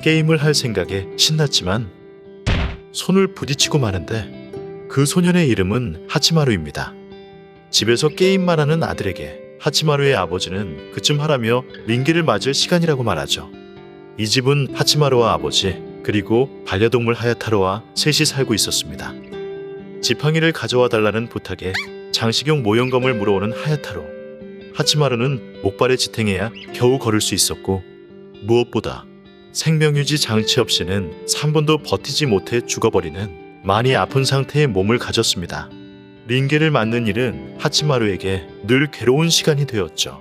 게임을 할 생각에 신났지만 손을 부딪히고 마는데 그 소년의 이름은 하치마루입니다. 집에서 게임만 하는 아들에게 하치마루의 아버지는 그쯤 하라며 링기를 맞을 시간이라고 말하죠. 이 집은 하치마루와 아버지 그리고 반려동물 하야타로와 셋이 살고 있었습니다. 지팡이를 가져와 달라는 부탁에 장식용 모형검을 물어오는 하야타로. 하치마루는 목발에 지탱해야 겨우 걸을 수 있었고 무엇보다 생명유지 장치 없이는 3분도 버티지 못해 죽어버리는 많이 아픈 상태의 몸을 가졌습니다. 링게를 맞는 일은 하치마루에게 늘 괴로운 시간이 되었죠.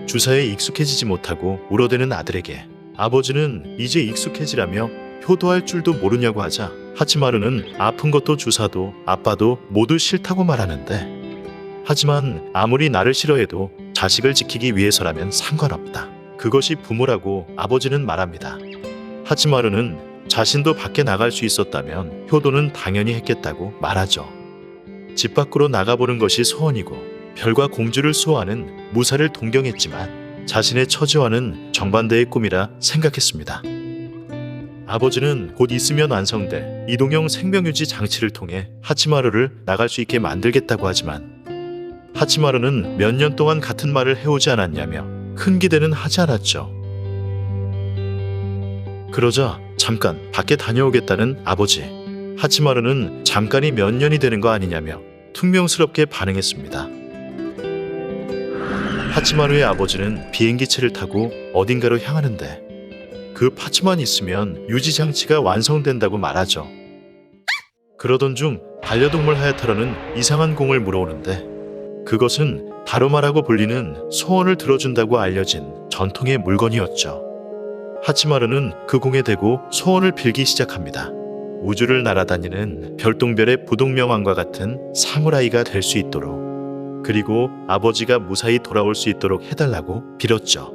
주사에 익숙해지지 못하고 울어대는 아들에게 아버지는 이제 익숙해지라며 효도할 줄도 모르냐고 하자 하치마루는 아픈 것도 주사도 아빠도 모두 싫다고 말하는데 하지만 아무리 나를 싫어해도 자식을 지키기 위해서라면 상관없다. 그것이 부모라고 아버지는 말합니다. 하치마루는 자신도 밖에 나갈 수 있었다면 효도는 당연히 했겠다고 말하죠. 집 밖으로 나가보는 것이 소원이고 별과 공주를 수호하는 무사를 동경했지만 자신의 처지와는 정반대의 꿈이라 생각했습니다. 아버지는 곧 있으면 완성될 이동형 생명유지 장치를 통해 하치마루를 나갈 수 있게 만들겠다고 하지만 하치마루는 몇 년 동안 같은 말을 해오지 않았냐며 큰 기대는 하지 않았죠. 그러자 잠깐 밖에 다녀오겠다는 아버지. 하치마루는 잠깐이 몇 년이 되는 거 아니냐며 퉁명스럽게 반응했습니다. 하치마루의 아버지는 비행기체를 타고 어딘가로 향하는데 그 파츠만 있으면 유지장치가 완성된다고 말하죠. 그러던 중 반려동물 하야타로는 이상한 공을 물어오는데 그것은 다루마라고 불리는 소원을 들어준다고 알려진 전통의 물건이었죠. 하치마루는 그 공에 대고 소원을 빌기 시작합니다. 우주를 날아다니는 별똥별의 부동명왕과 같은 사무라이가 될 수 있도록 그리고 아버지가 무사히 돌아올 수 있도록 해달라고 빌었죠.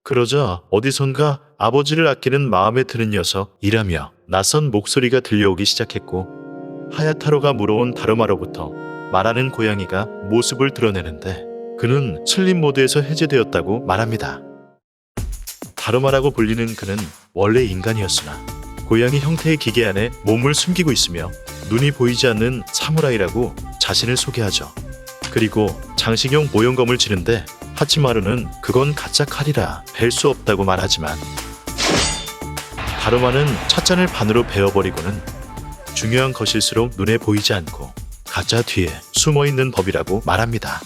그러자 어디선가 아버지를 아끼는 마음에 드는 녀석이라며 낯선 목소리가 들려오기 시작했고 하야타로가 물어온 다루마로부터 말하는 고양이가 모습을 드러내는데 그는 슬립 모드에서 해제되었다고 말합니다. 다루마라고 불리는 그는 원래 인간이었으나 고양이 형태의 기계 안에 몸을 숨기고 있으며 눈이 보이지 않는 사무라이라고 자신을 소개하죠. 그리고 장식용 모형검을 쥐는데 하치마루는 그건 가짜 칼이라 벨 수 없다고 말하지만 다루마는 찻잔을 반으로 베어버리고는 중요한 것일수록 눈에 보이지 않고 가짜 뒤에 숨어있는 법이라고 말합니다.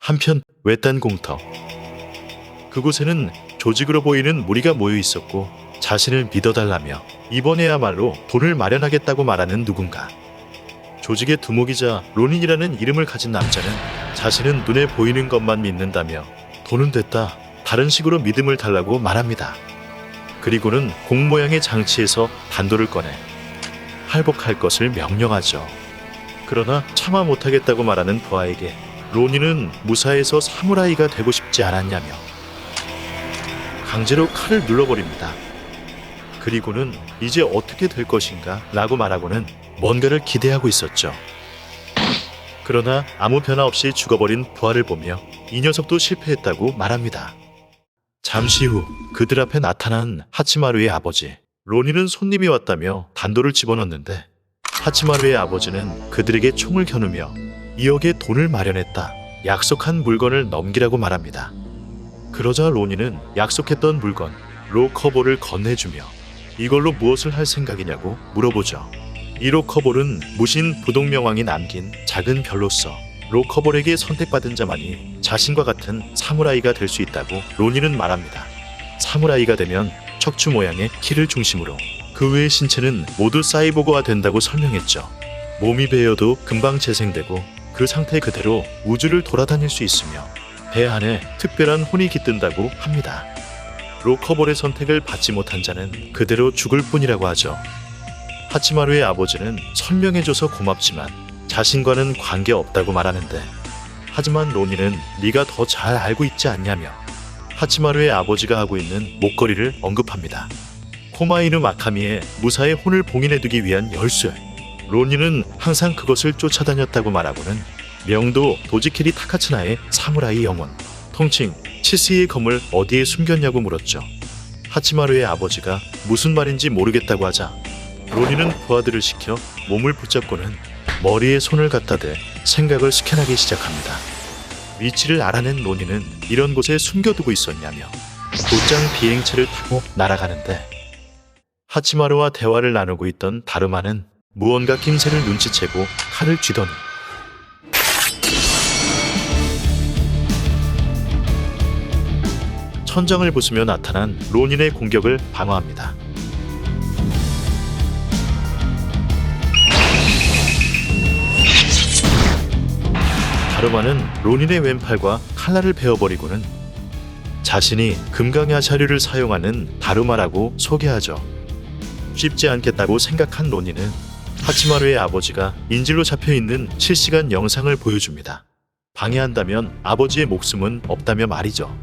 한편 외딴 공터. 그곳에는 조직으로 보이는 무리가 모여 있었고 자신을 믿어달라며 이번에야말로 돈을 마련하겠다고 말하는 누군가. 조직의 두목이자 로닌이라는 이름을 가진 남자는 자신은 눈에 보이는 것만 믿는다며 돈은 됐다, 다른 식으로 믿음을 달라고 말합니다. 그리고는 공 모양의 장치에서 단도를 꺼내 할복할 것을 명령하죠. 그러나 차마 못하겠다고 말하는 부하에게 로니는 무사해서 사무라이가 되고 싶지 않았냐며 강제로 칼을 눌러버립니다. 그리고는 이제 어떻게 될 것인가 라고 말하고는 뭔가를 기대하고 있었죠. 그러나 아무 변화 없이 죽어버린 부하를 보며 이 녀석도 실패했다고 말합니다. 잠시 후 그들 앞에 나타난 하치마루의 아버지. 로니는 손님이 왔다며 단도를 집어넣는데 하치마루의 아버지는 그들에게 총을 겨누며 2억의 돈을 마련했다. 약속한 물건을 넘기라고 말합니다. 그러자 로니는 약속했던 물건 로커볼을 건네주며 이걸로 무엇을 할 생각이냐고 물어보죠. 이 로커볼은 무신 부동명왕이 남긴 작은 별로서 로커볼에게 선택받은 자만이 자신과 같은 사무라이가 될 수 있다고 로니는 말합니다. 사무라이가 되면 척추 모양의 키를 중심으로 그 외의 신체는 모두 사이보그화 된다고 설명했죠. 몸이 베어도 금방 재생되고 그 상태 그대로 우주를 돌아다닐 수 있으며 배 안에 특별한 혼이 깃든다고 합니다. 로커볼의 선택을 받지 못한 자는 그대로 죽을 뿐이라고 하죠. 하치마루의 아버지는 설명해줘서 고맙지만 자신과는 관계없다고 말하는데 하지만 로니는 네가 더 잘 알고 있지 않냐며 하치마루의 아버지가 하고 있는 목걸이를 언급합니다. 코마이누 마카미의 무사의 혼을 봉인해두기 위한 열쇠. 로니는 항상 그것을 쫓아다녔다고 말하고는 명도 도지키리 타카츠나의 사무라이 영혼 통칭 치스의 검을 어디에 숨겼냐고 물었죠. 하치마루의 아버지가 무슨 말인지 모르겠다고 하자 로니는 부하들을 시켜 몸을 붙잡고는 머리에 손을 갖다 대 생각을 스캔하기 시작합니다. 위치를 알아낸 로니는 이런 곳에 숨겨두고 있었냐며 곧장 비행체를 타고 날아가는데 하치마루와 대화를 나누고 있던 다루마는 무언가 낌새를 눈치채고 칼을 쥐더니 천장을 부수며 나타난 로닌의 공격을 방어합니다. 다루마는 로닌의 왼팔과 칼날을 베어버리고는 자신이 금강야 자료를 사용하는 다루마라고 소개하죠. 쉽지 않겠다고 생각한 로닌은 하치마루의 아버지가 인질로 잡혀있는 실시간 영상을 보여줍니다. 방해한다면 아버지의 목숨은 없다며 말이죠.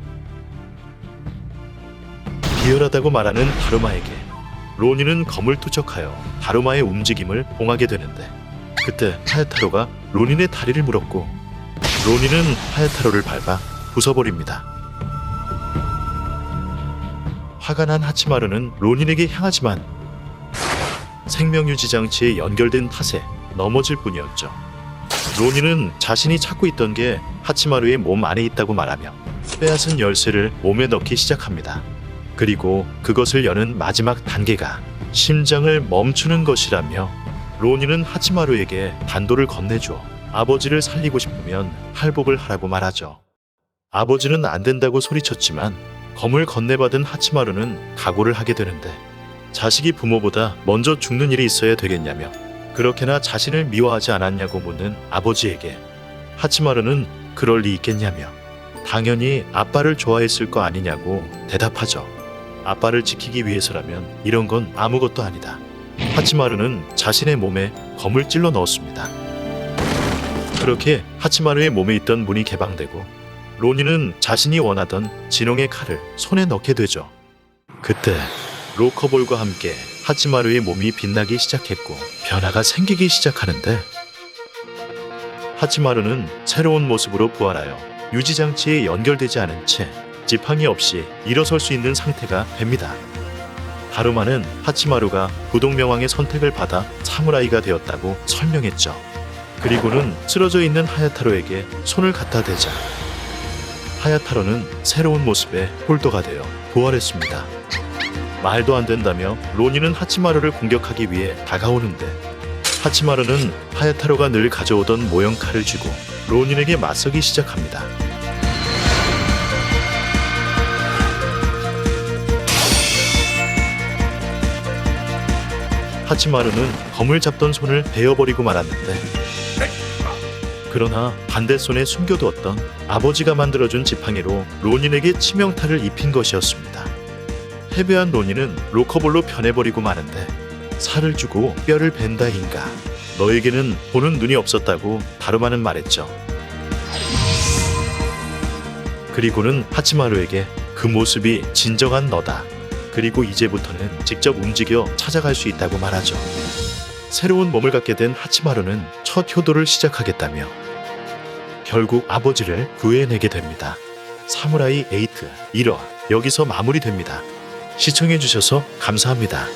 비열하다고 말하는 다루마에게 로닌은 검을 투척하여 다루마의 움직임을 봉하게 되는데 그때 하야타로가 로닌의 다리를 물었고 로닌은 하야타로를 밟아 부숴버립니다. 화가 난 하치마루는 로닌에게 향하지만 생명유지 장치에 연결된 탓에 넘어질 뿐이었죠. 로닌은 자신이 찾고 있던 게 하치마루의 몸 안에 있다고 말하며 빼앗은 열쇠를 몸에 넣기 시작합니다. 그리고 그것을 여는 마지막 단계가 심장을 멈추는 것이라며 로닌은 하치마루에게 단도를 건네주어 아버지를 살리고 싶으면 할복을 하라고 말하죠. 아버지는 안 된다고 소리쳤지만 검을 건네받은 하치마루는 각오를 하게 되는데 자식이 부모보다 먼저 죽는 일이 있어야 되겠냐며 그렇게나 자신을 미워하지 않았냐고 묻는 아버지에게 하치마루는 그럴 리 있겠냐며 당연히 아빠를 좋아했을 거 아니냐고 대답하죠. 아빠를 지키기 위해서라면 이런 건 아무것도 아니다. 하치마루는 자신의 몸에 검을 찔러 넣었습니다. 그렇게 하치마루의 몸에 있던 문이 개방되고 로니는 자신이 원하던 진홍의 칼을 손에 넣게 되죠. 그때 로커볼과 함께 하치마루의 몸이 빛나기 시작했고 변화가 생기기 시작하는데 하치마루는 새로운 모습으로 부활하여 유지장치에 연결되지 않은 채 지팡이 없이 일어설 수 있는 상태가 됩니다. 다루마는 하치마루가 부동명왕의 선택을 받아 사무라이가 되었다고 설명했죠. 그리고는 쓰러져 있는 하야타로에게 손을 갖다 대자 하야타로는 새로운 모습의 홀더가 되어 부활했습니다. 말도 안 된다며 로니는 하치마루를 공격하기 위해 다가오는데 하치마루는 하야타로가 늘 가져오던 모형 칼을 쥐고 로닌에게 맞서기 시작합니다. 하치마루는 검을 잡던 손을 베어버리고 말았는데 그러나 반대손에 숨겨두었던 아버지가 만들어준 지팡이로 로닌에게 치명타를 입힌 것이었습니다. 패배한 로닌은 로커볼로 변해버리고 마는데 살을 주고 뼈를 벤다인가 너에게는 보는 눈이 없었다고 다루마는 말했죠. 그리고는 하치마루에게 그 모습이 진정한 너다. 그리고 이제부터는 직접 움직여 찾아갈 수 있다고 말하죠. 새로운 몸을 갖게 된 하치마루는 첫 효도를 시작하겠다며 결국 아버지를 구해내게 됩니다. 사무라이 8 1화 여기서 마무리됩니다. 시청해주셔서 감사합니다.